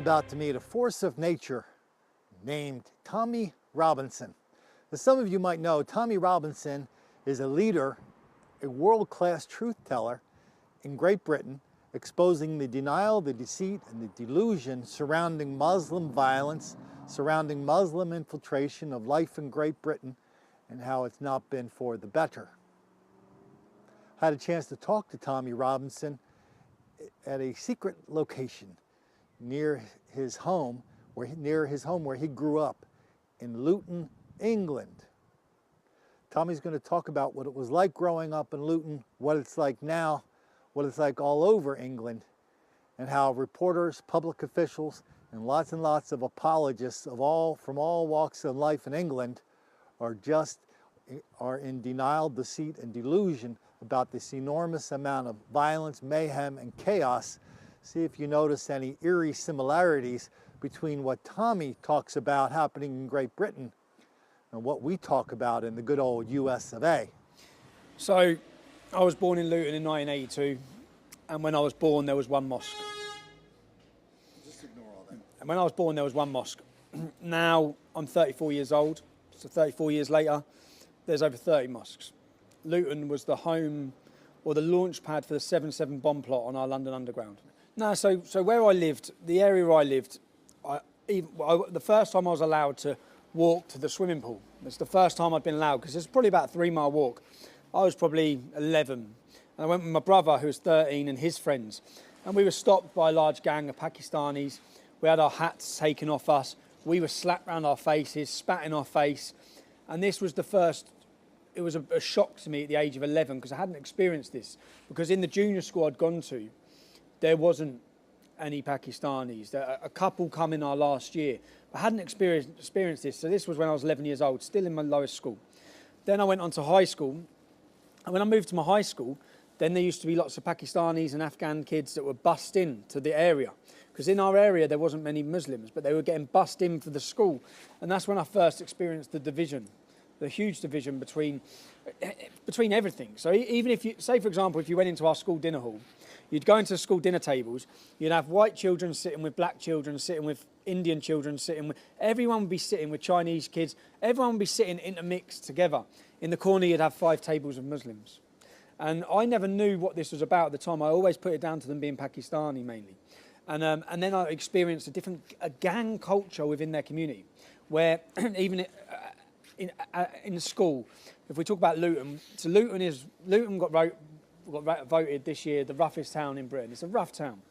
about to meet a force of nature named Tommy Robinson. As some of you might know, Tommy Robinson is a leader, a world-class truth teller in Great Britain, exposing the denial, the deceit, and the delusion surrounding Muslim violence, surrounding Muslim infiltration of life in Great Britain, and how it's not been for the better. I had a chance to talk to Tommy Robinson at a secret location near his home where he grew up in Luton, England. Tommy's going to talk about what it was like growing up in Luton, what it's like now, what it's like all over England, and how reporters, public officials, and lots of apologists from all walks of life in England are in denial, deceit, and delusion about this enormous amount of violence, mayhem, and chaos. See if you notice any eerie similarities between what Tommy talks about happening in Great Britain and what we talk about in the good old US of A. So, I was born in Luton in 1982, and when I was born there was one mosque. Just ignore all that. And when I was born there was one mosque. Now I'm 34 years old, so 34 years later, there's over 30 mosques. Luton was the home or the launch pad for the 7/7 bomb plot on our London Underground. No, so where I lived, the area where I lived, the first time I was allowed to walk to the swimming pool, it's the first time I'd been allowed, because it's probably about a 3-mile walk. I was probably 11, and I went with my brother, who was 13, and his friends, and we were stopped by a large gang of Pakistanis. We had our hats taken off us, we were slapped around our faces, spat in our face, and this was the first. It was a shock to me at the age of 11, because I hadn't experienced this, because in the junior school I'd gone to, there wasn't any Pakistanis. A couple come in our last year. I hadn't experienced this, so this was when I was 11 years old, still in my lowest school. Then I went on to high school, and when I moved to my high school, then there used to be lots of Pakistanis and Afghan kids that were bussed in to the area, because in our area there wasn't many Muslims, but they were getting bussed in for the school, and that's when I first experienced the division. The huge division between everything. So even if you, say for example, if you went into our school dinner hall, you'd go into the school dinner tables, you'd have white children sitting with black children, sitting with Indian children, everyone would be sitting with Chinese kids, everyone would be sitting intermixed together. In the corner you'd have 5 tables of Muslims. And I never knew what this was about at the time. I always put it down to them being Pakistani mainly. And then I experienced a gang culture within their community, where even in the school, if we talk about Luton, so Luton got voted this year the roughest town in Britain. It's a rough town.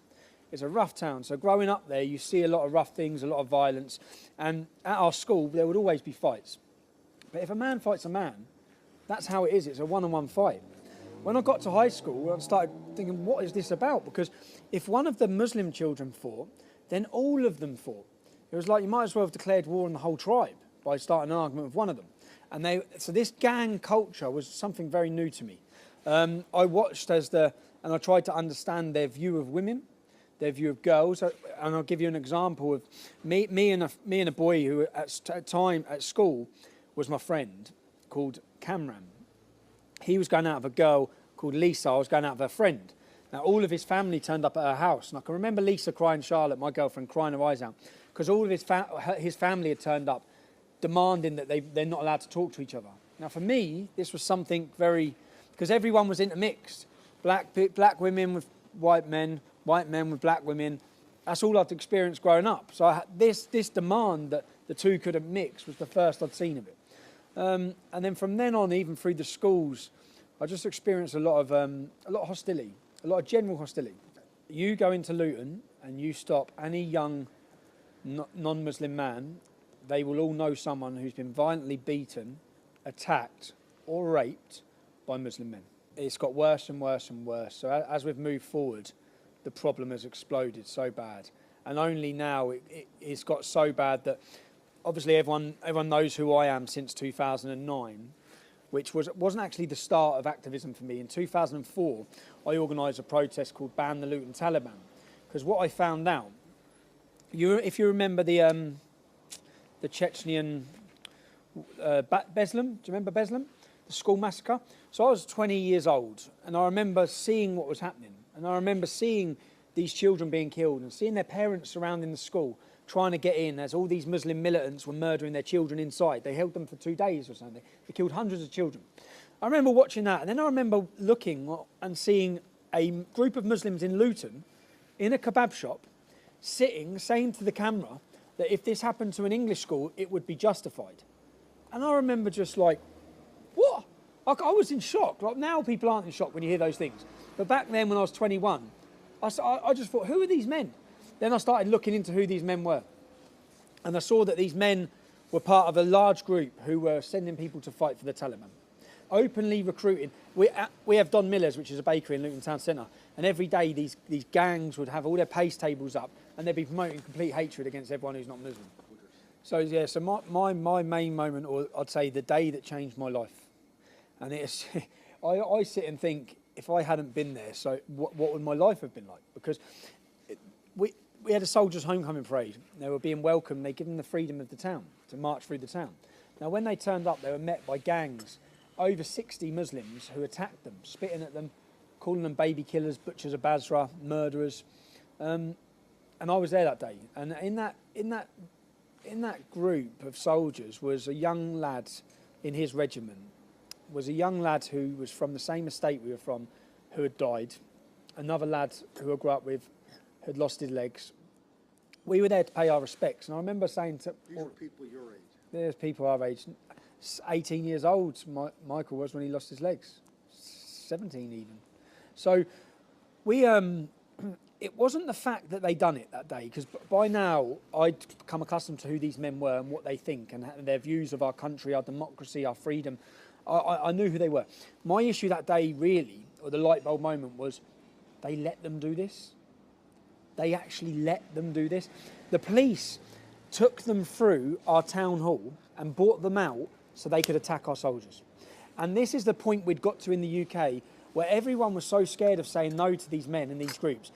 It's a rough town. So growing up there, you see a lot of rough things, a lot of violence, and at our school there would always be fights. But if a man fights a man, that's how it is. It's a one-on-one fight. When I got to high school, I started thinking, what is this about? Because if one of the Muslim children fought, then all of them fought. It was like you might as well have declared war on the whole tribe by starting an argument with one of them. And so this gang culture was something very new to me. I watched and I tried to understand their view of women, their view of girls, and I'll give you an example of me and a boy who at school was my friend, called Cameron. He was going out with a girl called Lisa. I was going out with her friend. Now all of his family turned up at her house, and I can remember Lisa crying, Charlotte, my girlfriend, crying her eyes out, because all of his family had turned up, demanding that they're not allowed to talk to each other. Now for me, this was something because everyone was intermixed. Black women with white men with black women. That's all I'd experienced growing up. So I had this demand that the two couldn't mix was the first I'd seen of it. And then from then on, even through the schools, I just experienced a lot of hostility, a lot of general hostility. You go into Luton and you stop any young non-Muslim man, they will all know someone who's been violently beaten, attacked or raped by Muslim men. It's got worse and worse and worse. So as we've moved forward, the problem has exploded so bad. And only now it's got so bad that obviously everyone knows who I am since 2009, which wasn't actually the start of activism for me. In 2004, I organised a protest called Ban the Luton Taliban. Because what I found out, if you remember the Chechnyan Beslan, do you remember Beslan? The school massacre? So I was 20 years old, and I remember seeing what was happening. And I remember seeing these children being killed and seeing their parents surrounding the school, trying to get in as all these Muslim militants were murdering their children inside. They held them for 2 days or something. They killed hundreds of children. I remember watching that, and then I remember looking and seeing a group of Muslims in Luton in a kebab shop, sitting, saying to the camera that if this happened to an English school, it would be justified. And I remember just like, what? Like, I was in shock. Like, now people aren't in shock when you hear those things. But back then when I was 21, I just thought, who are these men? Then I started looking into who these men were. And I saw that these men were part of a large group who were sending people to fight for the Taliban. Openly recruiting. We have Don Miller's, which is a bakery in Luton Town Centre, and every day these gangs would have all their pace tables up, and they'd be promoting complete hatred against everyone who's not Muslim. So yeah, so my main moment, or I'd say the day that changed my life, and it's I sit and think, if I hadn't been there, so what would my life have been like? Because we had a soldiers' homecoming parade. They were being welcomed. They gave them the freedom of the town to march through the town. Now, when they turned up, they were met by gangs, over 60 Muslims who attacked them, spitting at them, calling them baby killers, butchers of Basra, murderers. And I was there that day. And in that group of soldiers was a young lad in his regiment, was a young lad who was from the same estate we were from, who had died. Another lad who I grew up with had lost his legs. We were there to pay our respects. And I remember saying to... These were people your age. There's people our age. 18 years old, Michael was when he lost his legs. 17 even. So we... it wasn't the fact that they'd done it that day, because by now I'd become accustomed to who these men were and what they think and their views of our country, our democracy, our freedom. I knew who they were. My issue that day, really, or the light bulb moment, was they let them do this. They actually let them do this. The police took them through our town hall and brought them out so they could attack our soldiers. And this is the point we'd got to in the UK, where everyone was so scared of saying no to these men and these groups.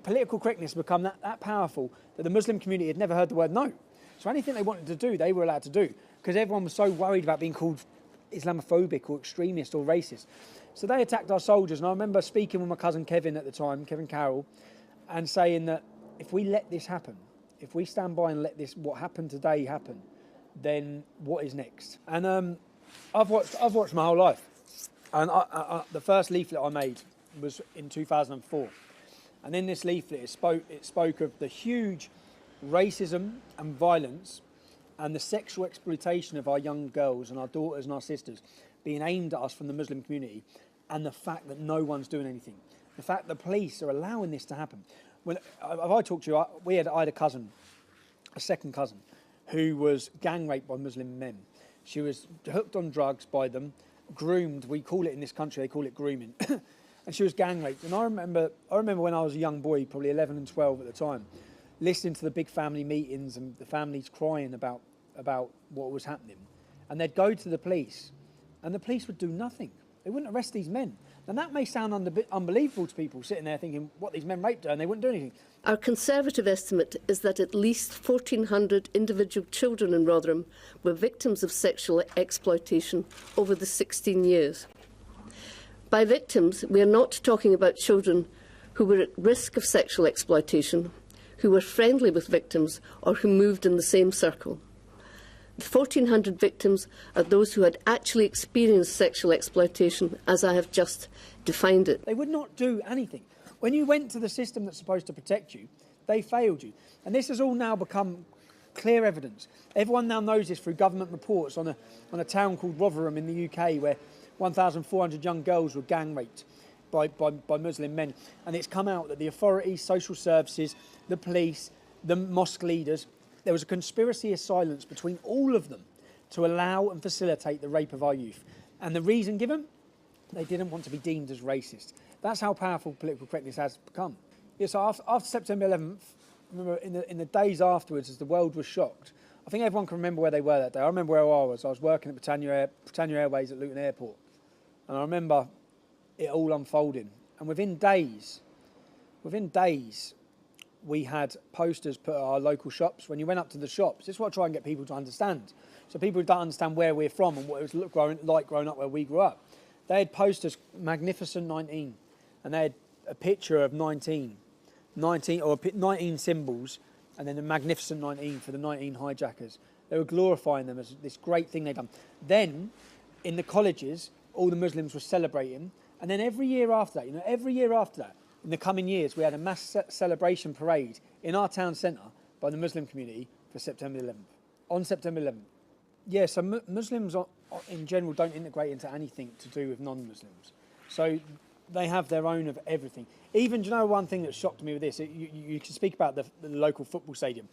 Political correctness had become that powerful that the Muslim community had never heard the word no. So anything they wanted to do, they were allowed to do, because everyone was so worried about being called Islamophobic or extremist or racist. So they attacked our soldiers, and I remember speaking with my cousin Kevin at the time, Kevin Carroll, and saying that if we let this happen, if we stand by and let this, what happened today, happen, then what is next? And I've watched my whole life, and the first leaflet I made was in 2004, and in this leaflet it spoke of the huge racism and violence and the sexual exploitation of our young girls and our daughters and our sisters being aimed at us from the Muslim community, and the fact that no one's doing anything. The fact the police are allowing this to happen. When I talked to you, I had a cousin, a second cousin, who was gang raped by Muslim men. She was hooked on drugs by them, groomed. We call it in this country, they call it grooming. And she was gang raped. And I remember when I was a young boy, probably 11 and 12 at the time, listening to the big family meetings and the families crying about what was happening. And they'd go to the police, and the police would do nothing. They wouldn't arrest these men. And that may sound unbelievable to people sitting there thinking, what, these men raped her, and they wouldn't do anything. Our conservative estimate is that at least 1,400 individual children in Rotherham were victims of sexual exploitation over the 16 years. By victims, we are not talking about children who were at risk of sexual exploitation, who were friendly with victims, or who moved in the same circle. The 1,400 victims are those who had actually experienced sexual exploitation, as I have just defined it. They would not do anything. When you went to the system that's supposed to protect you, they failed you. And this has all now become clear evidence. Everyone now knows this through government reports on a town called Rotherham in the UK, where 1,400 young girls were gang raped by Muslim men. And it's come out that the authorities, social services, the police, the mosque leaders, there was a conspiracy of silence between all of them to allow and facilitate the rape of our youth. And the reason given? They didn't want to be deemed as racist. That's how powerful political correctness has become. Yeah, so after September 11th, remember in the days afterwards, as the world was shocked, I think everyone can remember where they were that day. I remember where I was. I was working at Britannia Airways at Luton Airport. And I remember it all unfolding. And within days, we had posters put at our local shops. When you went up to the shops, this is what I try and get people to understand. So people who don't understand where we're from and what it was like growing up where we grew up. They had posters, Magnificent 19, and they had a picture of 19 19 symbols, and then the magnificent 19 for the 19 hijackers. They were glorifying them as this great thing they'd done. Then, in the colleges, all the Muslims were celebrating, and then every year after that, in the coming years, we had a mass celebration parade in our town centre by the Muslim community for September 11th, on September 11th. Yeah, so Muslims in general don't integrate into anything to do with non-Muslims. So they have their own of everything. Even, do you know one thing that shocked me with this? You can speak about the local football stadium.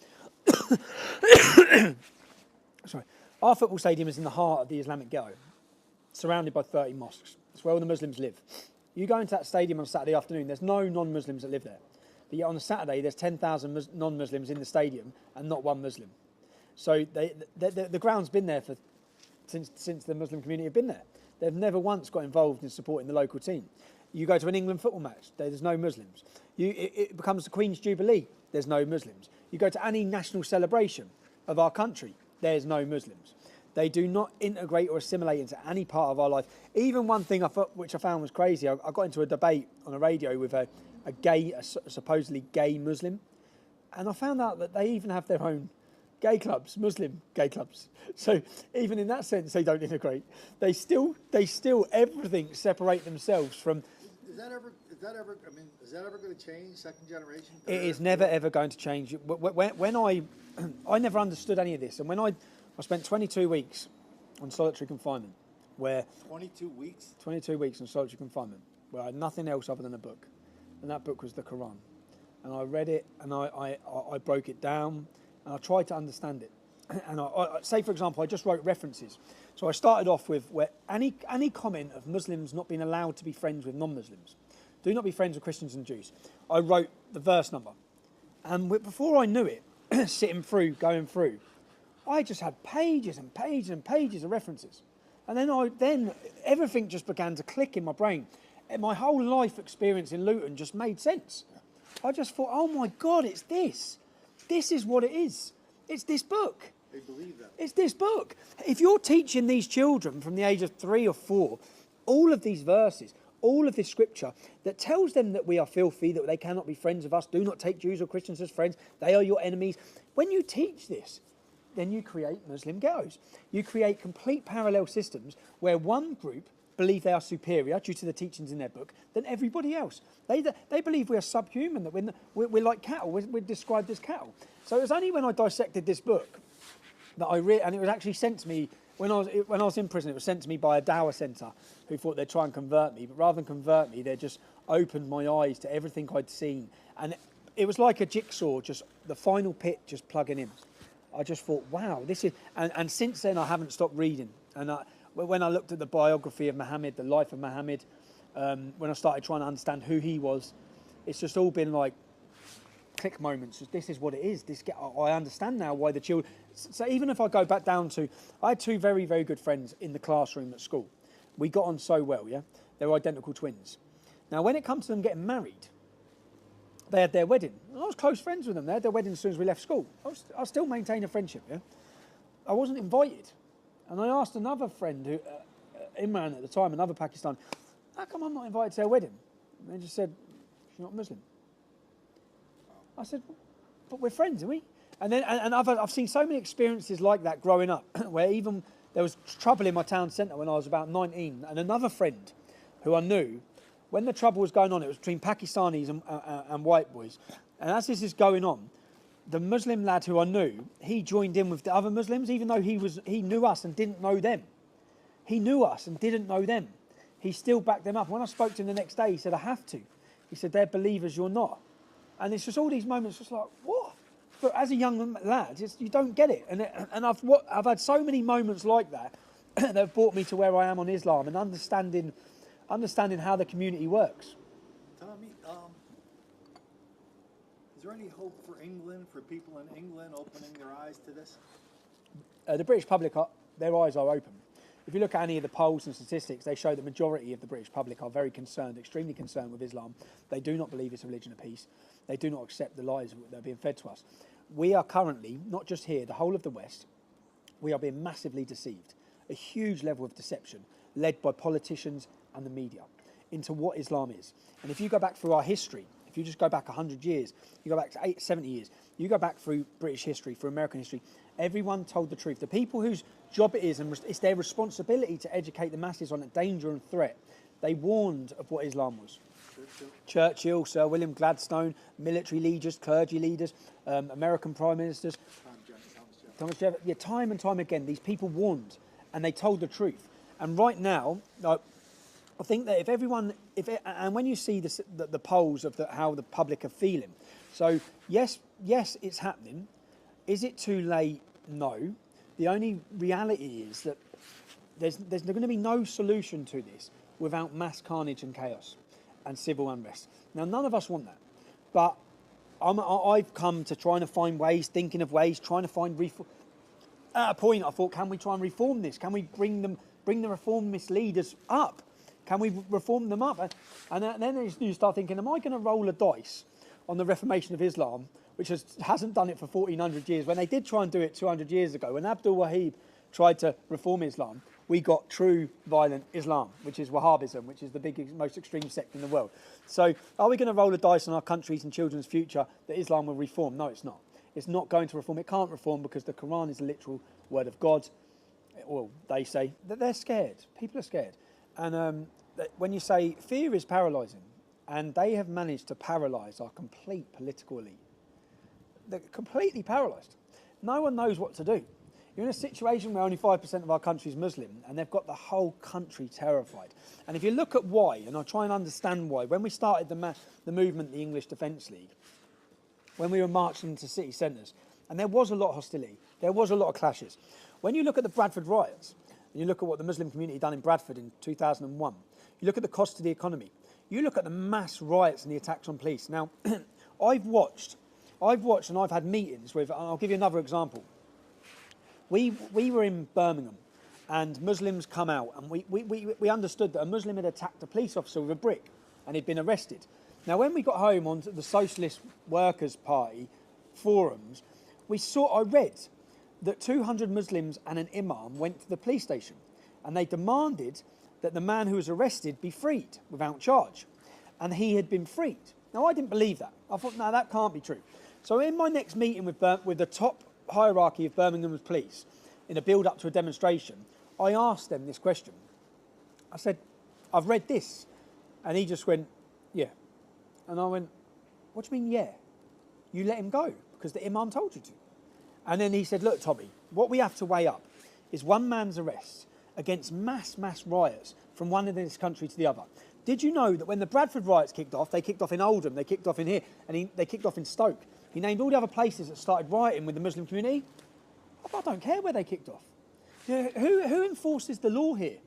Sorry. Our football stadium is in the heart of the Islamic ghetto, surrounded by 30 mosques. It's where all the Muslims live. You go into that stadium on Saturday afternoon, there's no non-Muslims that live there. But yet on a Saturday, there's 10,000 non-Muslims in the stadium and not one Muslim. So the ground's been there since the Muslim community have been there. They've never once got involved in supporting the local team. You go to an England football match, there's no Muslims. It becomes the Queen's Jubilee, there's no Muslims. You go to any national celebration of our country, there's no Muslims. They do not integrate or assimilate into any part of our life. Even one thing which I found was crazy, I got into a debate on a radio with a supposedly gay Muslim, and I found out that they even have their own gay clubs, Muslim gay clubs. So even in that sense, they don't integrate. They still everything separate themselves from. Is that ever going to change? Second generation? It is never ever going to change. When I never understood any of this, and when I spent 22 weeks on solitary confinement, where 22 weeks? 22 weeks on solitary confinement, where I had nothing else other than a book, and that book was the Quran, and I read it and I broke it down. And I tried to understand it. And I say, for example, I just wrote references. So I started off with where any comment of Muslims not being allowed to be friends with non-Muslims. Do not be friends with Christians and Jews. I wrote the verse number. And before I knew it, going through, I just had pages and pages and pages of references. And then everything just began to click in my brain. And my whole life experience in Luton just made sense. I just thought, oh my God, it's this. This is what it is. It's this book. They believe that. It's this book. If you're teaching these children from the age of 3 or 4, all of these verses, all of this scripture that tells them that we are filthy, that they cannot be friends of us, do not take Jews or Christians as friends, they are your enemies. When you teach this, then you create Muslim ghettos. You create complete parallel systems where one group believe they are superior due to the teachings in their book than everybody else. They believe we are subhuman, that we're like cattle, we're described as cattle. So it was only when I dissected this book that and it was actually sent to me, when I was in prison, it was sent to me by a dawah centre who thought they'd try and convert me, but rather than convert me, they just opened my eyes to everything I'd seen. And it was like a jigsaw, just the final bit just plugging in. I just thought, wow, this is... And since then, I haven't stopped reading. And when I looked at the biography of Muhammad, the life of Muhammad, when I started trying to understand who he was, it's just all been like click moments. This is what it is. I understand now why the children... So even if I go back down to... I had 2 very, very good friends in the classroom at school. We got on so well, yeah? They were identical twins. Now, when it comes to them getting married, they had their wedding. And I was close friends with them. They had their wedding as soon as we left school. I still maintain a friendship, yeah? I wasn't invited. And I asked another friend, who Imran at the time, another Pakistani, how come I'm not invited to their wedding? And they just said, you're not Muslim. I said, but we're friends, are we? And then, and I've seen so many experiences like that growing up, where even there was trouble in my town centre when I was about 19, and another friend who I knew, when the trouble was going on, it was between Pakistanis and white boys. And as this is going on, the Muslim lad who I knew, he joined in with the other Muslims, even though he knew us and didn't know them. He knew us and didn't know them. He still backed them up. When I spoke to him the next day, he said, I have to. He said, they're believers, you're not. And it's just all these moments, just like, what? But as a young lad, you don't get it. And I've had so many moments like that that have brought me to where I am on Islam and understanding how the community works. Tommy, is there any hope for England, for people in England opening their eyes to this? The British public, their eyes are open. If you look at any of the polls and statistics, they show the majority of the British public are very concerned, extremely concerned with Islam. They do not believe it's a religion of peace. They do not accept the lies that are being fed to us. We are currently, not just here, the whole of the West, we are being massively deceived. A huge level of deception led by politicians and the media into what Islam is. And if you go back through our history, if If you just go back 100 years, you go back to 70 years, you go back through British history, through American history, everyone told the truth. The people whose job it is, and it's their responsibility to educate the masses on a danger and threat, they warned of what Islam was. Churchill, Sir William Gladstone, military leaders, clergy leaders, American prime ministers, Thomas Jefferson. Yeah, time and time again, these people warned, and they told the truth. And right now, I think that if everyone, and when you see the polls of how the public are feeling, so yes, it's happening. Is it too late? No. The only reality is that there's going to be no solution to this without mass carnage and chaos and civil unrest. Now, none of us want that, but I've come to trying to find ways, thinking of ways, trying to find reform. At a point, I thought, can we try and reform this? Can we bring the reformist leaders up? Can we reform them up? And then you start thinking, am I going to roll a dice on the reformation of Islam, which hasn't done it for 1400 years, when they did try and do it 200 years ago? When Abdul Wahab tried to reform Islam, we got true violent Islam, which is Wahhabism, which is the biggest, most extreme sect in the world. So are we going to roll a dice on our country's and children's future that Islam will reform? No, it's not. It's not going to reform. It can't reform because the Quran is the literal word of God. Well, they say that they're scared. People are scared. And when you say fear is paralysing, and they have managed to paralyse our complete political elite. They're completely paralysed. No one knows what to do. You're in a situation where only 5% of our country is Muslim, and they've got the whole country terrified. And if you look at why, and I'll try and understand why, when we started the movement, the English Defence League, when we were marching into city centres, and there was a lot of hostility, there was a lot of clashes. When you look at the Bradford riots, and you look at what the Muslim community done in Bradford in 2001, you look at the cost to the economy, you look at the mass riots and the attacks on police. Now, I've watched and I've had meetings with, and I'll give you another example. We were in Birmingham, and Muslims come out, and we understood that a Muslim had attacked a police officer with a brick, and he'd been arrested. Now, when we got home on the Socialist Workers' Party forums, I read that 200 Muslims and an imam went to the police station, and they demanded that the man who was arrested be freed without charge. And he had been freed. Now, I didn't believe that. I thought, no, that can't be true. So in my next meeting with the top hierarchy of Birmingham's police, in a build-up to a demonstration, I asked them this question. I said, I've read this. And he just went, yeah. And I went, what do you mean, yeah? You let him go because the imam told you to. And then he said, look, Tommy, what we have to weigh up is one man's arrest against mass riots from one end of this country to the other. Did you know that when the Bradford riots kicked off, they kicked off in Oldham, they kicked off in here, and they kicked off in Stoke. He named all the other places that started rioting with the Muslim community. I don't care where they kicked off. You know, who enforces the law here?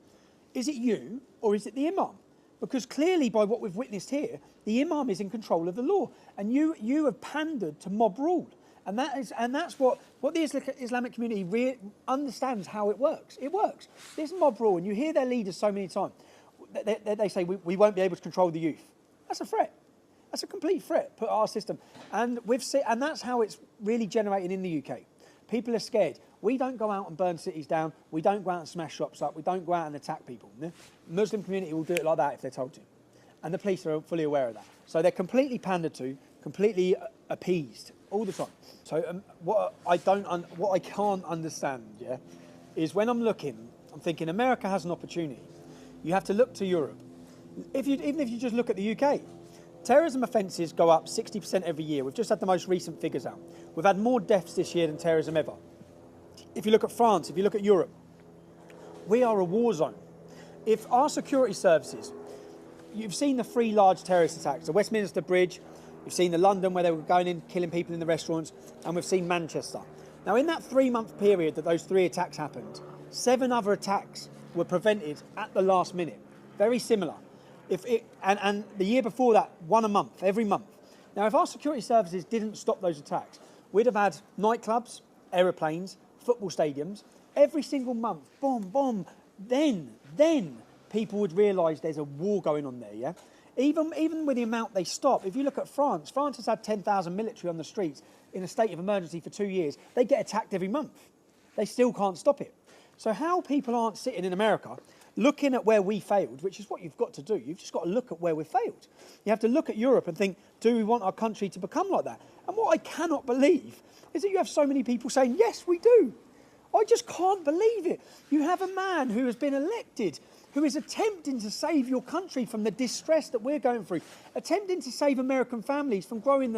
Is it you or is it the imam? Because clearly, by what we've witnessed here, the imam is in control of the law, and you have pandered to mob rule. And that's what the Islamic community understands how it works. It works. This mob rule, and you hear their leaders so many times, they say we won't be able to control the youth. That's a threat. That's a complete threat put our system. And that's how it's really generating in the UK. People are scared. We don't go out and burn cities down. We don't go out and smash shops up. We don't go out and attack people. The Muslim community will do it like that if they're told to. And the police are fully aware of that. So they're completely pandered to, completely appeased all the time. So what I can't understand, yeah, is when I'm thinking America has an opportunity. You have to look to Europe. Even if you just look at the UK, terrorism offences go up 60% every year. We've just had the most recent figures out. We've had more deaths this year than terrorism ever. If you look at France, if you look at Europe, we are a war zone. If our security services, you've seen the 3 large terrorist attacks, the Westminster Bridge, you've seen the London where they were going in, killing people in the restaurants, and we've seen Manchester. Now, in that 3-month period that those 3 attacks happened, 7 other attacks were prevented at the last minute. Very similar. And the year before that, 1 a month, every month. Now, if our security services didn't stop those attacks, we'd have had nightclubs, aeroplanes, football stadiums, every single month, boom, boom. Then people would realise there's a war going on there, yeah? Even with the amount they stop, if you look at France has had 10,000 military on the streets in a state of emergency for 2 years. They get attacked every month. They still can't stop it. So how people aren't sitting in America looking at where we failed, which is what you've got to do. You've just got to look at where we failed. You have to look at Europe and think, do we want our country to become like that? And what I cannot believe is that you have so many people saying, yes, we do. I just can't believe it. You have a man who has been elected, who is attempting to save your country from the distress that we're going through, attempting to save American families from living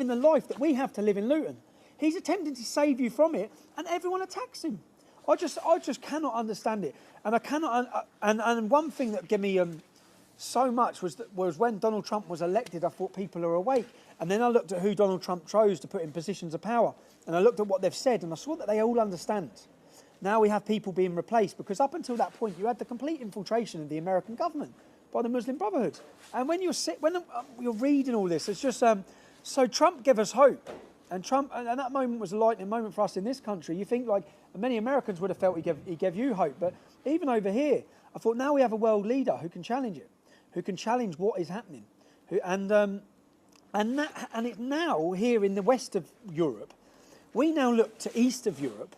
the life that we have to live in Luton. He's attempting to save you from it, and everyone attacks him. I just cannot understand it. And I cannot. And one thing that gave me so much was when Donald Trump was elected, I thought people are awake. And then I looked at who Donald Trump chose to put in positions of power, and I looked at what they've said, and I saw that they all understand. Now we have people being replaced, because up until that point you had the complete infiltration of the American government by the Muslim Brotherhood. And when you're reading all this, it's just so Trump gave us hope, and that moment was a lightning moment for us in this country. You think like many Americans would have felt he gave you hope, but even over here, I thought now we have a world leader who can challenge it, who can challenge what is happening, and it's now here in the west of Europe. We now look to east of Europe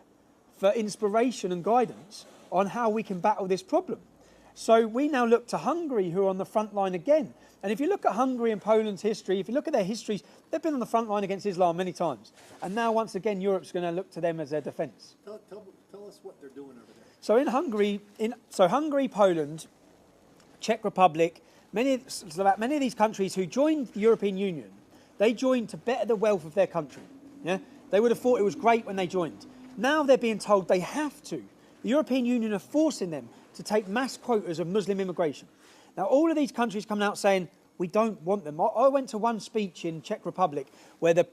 for inspiration and guidance on how we can battle this problem. So we now look to Hungary, who are on the front line again. And if you look at Hungary and Poland's history, if you look at their histories, they've been on the front line against Islam many times. And now, once again, Europe's going to look to them as their defence. Tell us what they're doing over there. So in Hungary, Hungary, Poland, Czech Republic, many of these countries who joined the European Union, they joined to better the wealth of their country. Yeah? They would have thought it was great when they joined. Now they're being told they have to. The European Union are forcing them to take mass quotas of Muslim immigration. Now, all of these countries coming out saying, we don't want them. I went to one speech in Czech Republic where the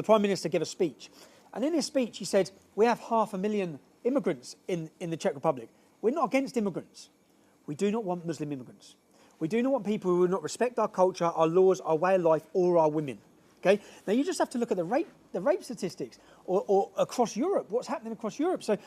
Prime Minister gave a speech. And in his speech, he said, we have 500,000 immigrants in the Czech Republic. We're not against immigrants. We do not want Muslim immigrants. We do not want people who will not respect our culture, our laws, our way of life, or our women. Okay? Now, you just have to look at the rape statistics or across Europe, what's happening across Europe. So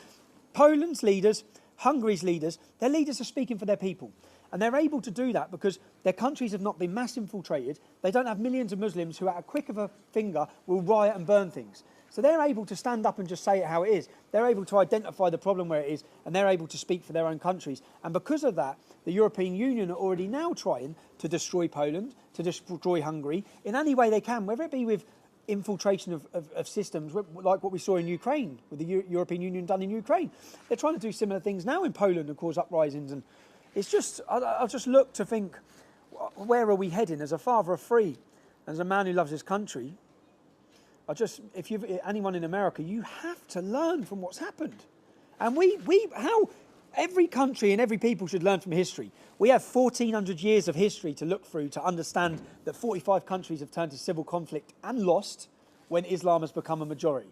Poland's leaders, Hungary's leaders, their leaders are speaking for their people. And they're able to do that because their countries have not been mass infiltrated. They don't have millions of Muslims who, at a click of a finger, will riot and burn things. So they're able to stand up and just say it how it is. They're able to identify the problem where it is, and they're able to speak for their own countries. And because of that, the European Union are already now trying to destroy Poland, to destroy Hungary, in any way they can, whether it be with infiltration of systems, like what we saw in Ukraine, with the European Union done in Ukraine. They're trying to do similar things now in Poland and cause uprisings. And it's just, I'll just look to think, where are we heading? As a father of three, as a man who loves his country, if you've anyone in America, you have to learn from what's happened. And how every country and every people should learn from history. We have 1,400 years of history to look through to understand that 45 countries have turned to civil conflict and lost when Islam has become a majority.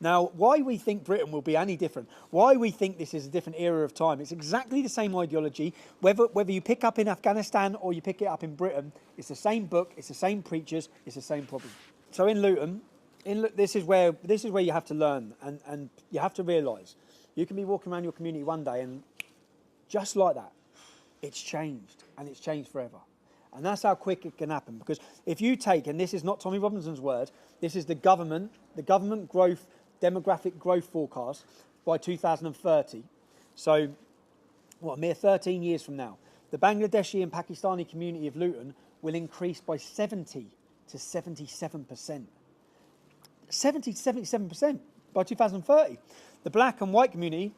Now, why we think Britain will be any different, why we think this is a different era of time, it's exactly the same ideology. Whether you pick up in Afghanistan or you pick it up in Britain, it's the same book, it's the same preachers, it's the same problem. So in Luton, this is where you have to learn, and you have to realise you can be walking around your community one day and just like that, it's changed, and it's changed forever. And that's how quick it can happen. Because if you take, and this is not Tommy Robinson's word, this is the government growth, demographic growth forecast by 2030. So, a mere 13 years from now, the Bangladeshi and Pakistani community of Luton will increase by 70 to 77%. 70 to 77% by 2030. The black and white community,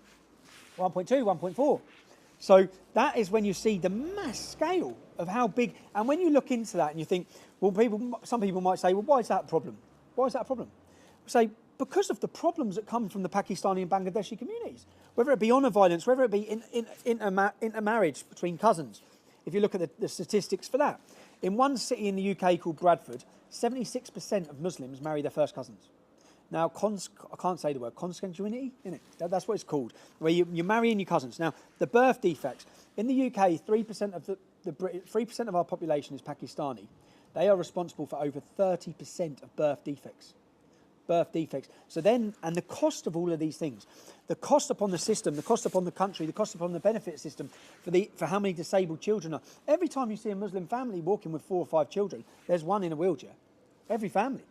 1.2, 1.4. So that is when you see the mass scale of how big. And when you look into that and you think, well, some people might say, well, why is that a problem? Why is that a problem? We say, because of the problems that come from the Pakistani and Bangladeshi communities, whether it be honour violence, whether it be intermarriage between cousins. If you look at the statistics for that, in one city in the UK called Bradford, 76% of Muslims marry their first cousins. Now, I can't say the word, consanguinity, innit? That's what it's called, where you're marrying your cousins. Now, the birth defects. In the UK, 3% of 3% of our population is Pakistani. They are responsible for over 30% of birth defects. So then, and the cost of all of these things, the cost upon the system, the cost upon the country, the cost upon the benefit system for how many disabled children are. Every time you see a Muslim family walking with 4 or 5 children, there's one in a wheelchair. Every family.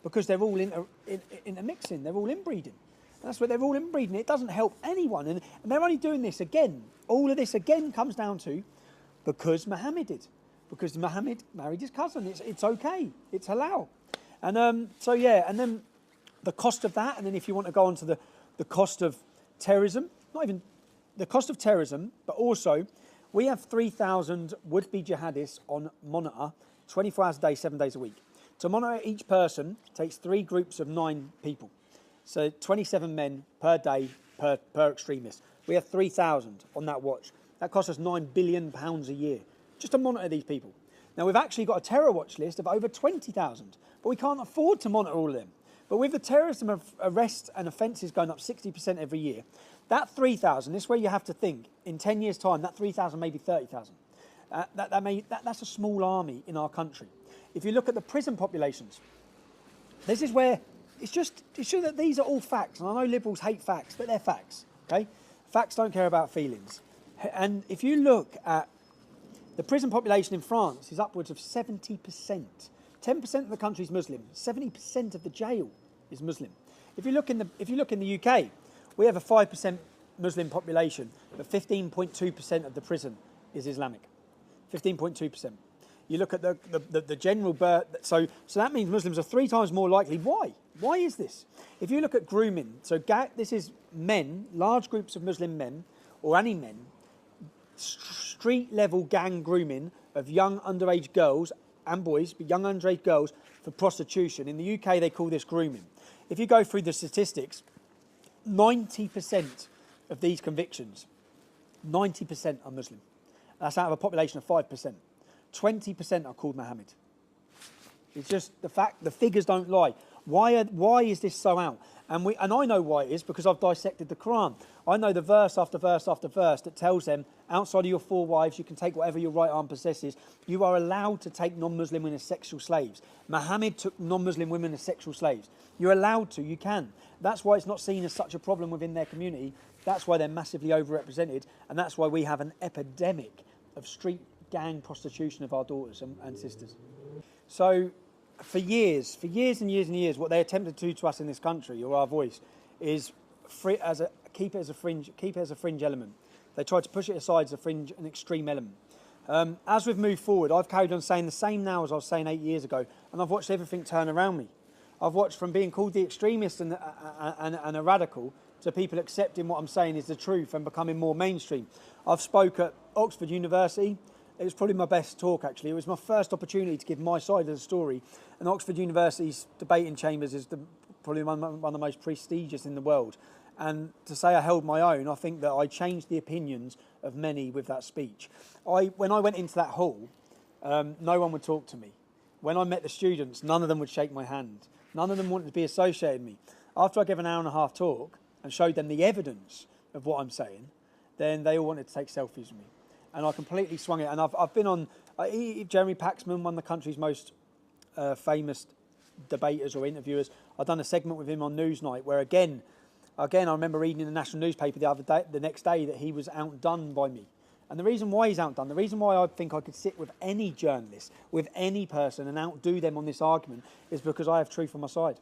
Because they're all intermixing, they're all inbreeding. That's what they're all inbreeding. It doesn't help anyone. And they're only doing this again. All of this again comes down to because Muhammad did. Because Muhammad married his cousin. It's okay. It's halal. And so, yeah, and then the cost of that, and then if you want to go on to the cost of terrorism, not even the cost of terrorism, but also we have 3,000 would-be jihadists on monitor 24 hours a day, 7 days a week. To monitor each person takes 3 groups of 9 people. So 27 men per day per extremist. We have 3,000 on that watch. That costs us £9 billion a year just to monitor these people. Now, we've actually got a terror watch list of over 20,000, but we can't afford to monitor all of them. But with the terrorism arrests and offences going up 60% every year, that 3,000, this is where you have to think, in 10 years' time, that 3,000 may be 30,000. That's a small army in our country. If you look at the prison populations, this is where it's just that these are all facts. And I know liberals hate facts, but they're facts, okay? Facts don't care about feelings. And if you look at the prison population in France is upwards of 70%. 10% of the country is Muslim. 70% of the jail is Muslim. If you look in the UK, we have a 5% Muslim population, but 15.2% of the prison is Islamic. 15.2%. You look at the general birth, so that means Muslims are 3 times more likely. Why? Why is this? If you look at grooming, so this is men, large groups of Muslim men, or any men, street-level gang grooming of young underage girls and boys, but young underage girls for prostitution. In the UK, they call this grooming. If you go through the statistics, 90% of these convictions, 90% are Muslim. That's out of a population of 5%. 20% are called Muhammad. It's just the fact, the figures don't lie. Why is this so out? And I know why it is, because I've dissected the Quran. I know the verse after verse after verse that tells them, outside of your 4 wives, you can take whatever your right arm possesses. You are allowed to take non-Muslim women as sexual slaves. Muhammad took non-Muslim women as sexual slaves. You're allowed to, you can. That's why it's not seen as such a problem within their community. That's why they're massively overrepresented. And that's why we have an epidemic of street gang prostitution of our daughters and sisters. So for years and years and years, what they attempted to do to us in this country, or our voice, is keep it as a fringe element. They tried to push it aside as an extreme element. As we've moved forward, I've carried on saying the same now as I was saying 8 years ago, and I've watched everything turn around me. I've watched from being called the extremist and a radical to people accepting what I'm saying is the truth and becoming more mainstream. I've spoke at Oxford University. It was probably my best talk, actually. It was my first opportunity to give my side of the story. And Oxford University's debating chambers is probably one of the most prestigious in the world. And to say I held my own, I think that I changed the opinions of many with that speech. When I went into that hall, no one would talk to me. When I met the students, none of them would shake my hand. None of them wanted to be associated with me. After I gave an 1.5-hour talk and showed them the evidence of what I'm saying, then they all wanted to take selfies with me. And I completely swung it. And I've been on, Jeremy Paxman, one of the country's most famous debaters or interviewers. I've done a segment with him on Newsnight where again, I remember reading in the national newspaper the next day that he was outdone by me. And the reason why he's outdone, the reason why I think I could sit with any journalist, with any person and outdo them on this argument is because I have truth on my side.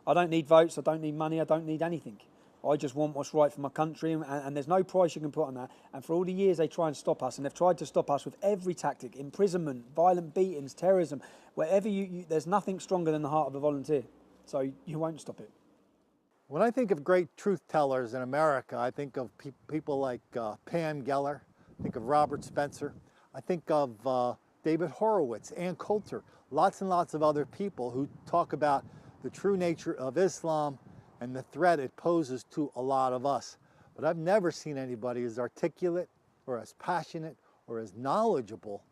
I don't need votes, I don't need money, I don't need anything. I just want what's right for my country, and there's no price you can put on that. And for all the years they try and stop us, and they've tried to stop us with every tactic, imprisonment, violent beatings, terrorism, wherever there's nothing stronger than the heart of a volunteer. So you won't stop it. When I think of great truth tellers in America, I think of people like Pam Geller, I think of Robert Spencer, I think of David Horowitz, Ann Coulter, lots and lots of other people who talk about the true nature of Islam and the threat it poses to a lot of us. But I've never seen anybody as articulate or as passionate or as knowledgeable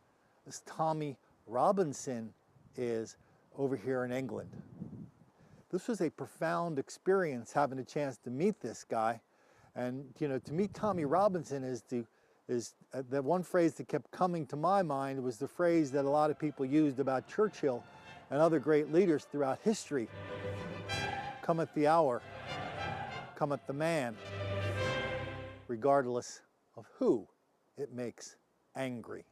as Tommy Robinson is over here in England. This was a profound experience having a chance to meet this guy. And to meet Tommy Robinson is the one phrase that kept coming to my mind was the phrase that a lot of people used about Churchill and other great leaders throughout history. Cometh the hour, cometh the man, regardless of who it makes angry.